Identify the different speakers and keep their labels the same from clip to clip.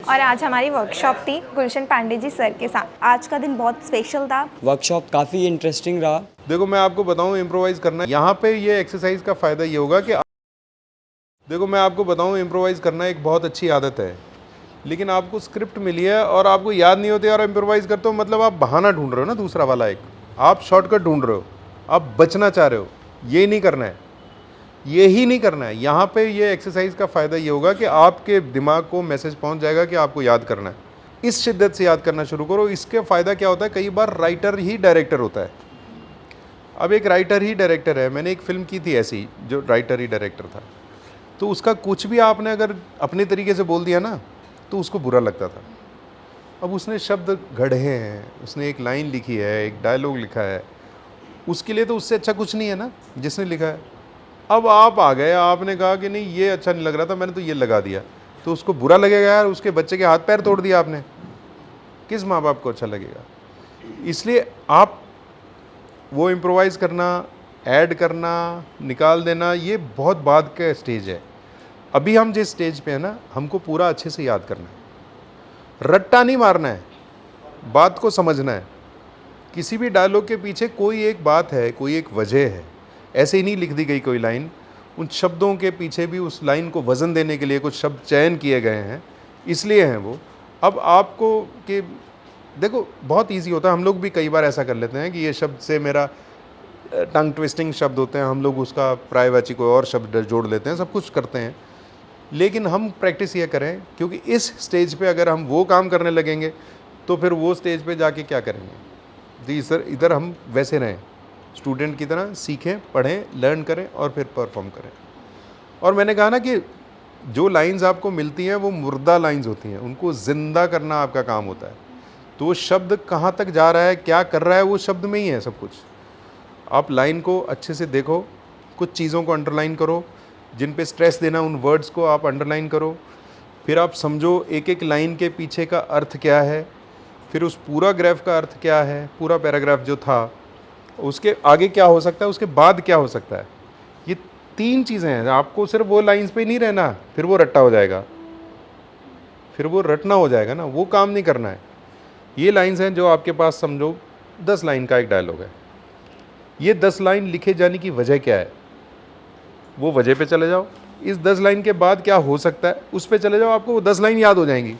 Speaker 1: और आज हमारी वर्कशॉप थी गुलशन पांडे जी सर के साथ। आज का दिन बहुत स्पेशल था।
Speaker 2: वर्कशॉप काफ़ी इंटरेस्टिंग रहा।
Speaker 3: देखो मैं आपको बताऊं, इम्प्रोवाइज़ करना यहाँ पे ये एक्सरसाइज का फ़ायदा ये होगा कि देखो मैं आपको बताऊं, इम्प्रोवाइज़ करना एक बहुत अच्छी आदत है, लेकिन आपको स्क्रिप्ट मिली है और आपको याद नहीं होती और इम्प्रोवाइज़ करते हो, मतलब आप बहाना ढूंढ रहे हो ना, दूसरा वाला एक आप शॉर्टकट ढूंढ रहे हो, आप बचना चाह रहे हो। ये नहीं करना है, ये ही नहीं करना है। यहाँ पे ये एक्सरसाइज का फ़ायदा ये होगा कि आपके दिमाग को मैसेज पहुँच जाएगा कि आपको याद करना है। इस शिद्दत से याद करना शुरू करो। इसके फ़ायदा क्या होता है, कई बार राइटर ही डायरेक्टर होता है। अब एक राइटर ही डायरेक्टर है, मैंने एक फ़िल्म की थी ऐसी जो राइटर ही डायरेक्टर था, तो उसका कुछ भी आपने अगर अपने तरीके से बोल दिया ना तो उसको बुरा लगता था। अब उसने शब्द गढ़े हैं, उसने एक लाइन लिखी है, एक डायलॉग लिखा है, उसके लिए तो उससे अच्छा कुछ नहीं है ना जिसने लिखा है। अब आप आ गए, आपने कहा कि नहीं ये अच्छा नहीं लग रहा था, मैंने तो ये लगा दिया, तो उसको बुरा लगेगा यार। उसके बच्चे के हाथ पैर तोड़ दिया आपने, किस माँ बाप को अच्छा लगेगा? इसलिए आप वो इम्प्रोवाइज़ करना, ऐड करना, निकाल देना, ये बहुत बाद का स्टेज है। अभी हम जिस स्टेज पे है ना, हमको पूरा अच्छे से याद करना है, रट्टा नहीं मारना है, बात को समझना है। किसी भी डायलॉग के पीछे कोई एक बात है, कोई एक वजह है, ऐसे ही नहीं लिख दी गई कोई लाइन। उन शब्दों के पीछे भी उस लाइन को वज़न देने के लिए कुछ शब्द चयन किए गए हैं, इसलिए हैं वो। अब आपको कि देखो बहुत इजी होता है, हम लोग भी कई बार ऐसा कर लेते हैं कि ये शब्द से मेरा टंग ट्विस्टिंग शब्द होते हैं, हम लोग उसका पर्यायवाची कोई और शब्द जोड़ लेते हैं, सब कुछ करते हैं। लेकिन हम प्रैक्टिस ये करें, क्योंकि इस स्टेज पे अगर हम वो काम करने लगेंगे तो फिर वो स्टेज पे जाके क्या करेंगे। जी सर, इधर हम वैसे रहें, स्टूडेंट की तरह सीखें, पढ़ें, लर्न करें और फिर परफॉर्म करें। और मैंने कहा ना कि जो लाइंस आपको मिलती हैं वो मुर्दा लाइंस होती हैं, उनको ज़िंदा करना आपका काम होता है। तो वो शब्द कहाँ तक जा रहा है, क्या कर रहा है, वो शब्द में ही है सब कुछ। आप लाइन को अच्छे से देखो, कुछ चीज़ों को अंडरलाइन करो, जिन पे स्ट्रेस देना उन वर्ड्स को आप अंडरलाइन करो, फिर आप समझो एक एक लाइन के पीछे का अर्थ क्या है, फिर उस पूरा ग्राफ का अर्थ क्या है, पूरा पैराग्राफ जो था उसके आगे क्या हो सकता है, उसके बाद क्या हो सकता है। ये 3 चीज़ें हैं। आपको सिर्फ वो लाइंस पे नहीं रहना, फिर वो रट्टा हो जाएगा, फिर वो रटना हो जाएगा ना, वो काम नहीं करना है। ये लाइंस हैं जो आपके पास, समझो 10 लाइन का एक डायलॉग है, ये 10 लाइन लिखे जाने की वजह क्या है, वो वजह पे चले जाओ। इस 10 लाइन के बाद क्या हो सकता है उस पे चले जाओ, आपको वो 10 लाइन याद हो जाएंगी।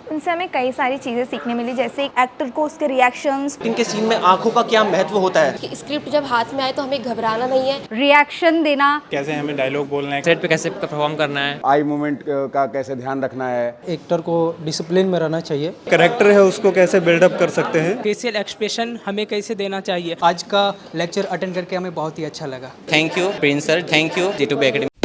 Speaker 1: उनसे हमें कई सारी चीज़ें सीखने मिली, जैसे एक एक्टर को उसके रिएक्शंस,
Speaker 4: इनके सीन में आंखों का क्या महत्व होता है,
Speaker 5: कि स्क्रिप्ट जब हाथ में आए तो हमें घबराना नहीं है,
Speaker 1: रिएक्शन देना,
Speaker 6: कैसे हमें डायलॉग बोलना है,
Speaker 7: सेट पे कैसे परफॉर्म करना है,
Speaker 8: आई मूवमेंट का कैसे ध्यान रखना है,
Speaker 9: एक्टर को डिसिप्लिन में रहना चाहिए,
Speaker 6: करेक्टर है उसको कैसे बिल्डअप कर सकते हैं,
Speaker 9: फेशियल एक्सप्रेशन हमें कैसे देना चाहिए। आज का लेक्चर अटेंड करके हमें बहुत ही अच्छा लगा।
Speaker 7: Thank you Prince sir, thank you J2B academy.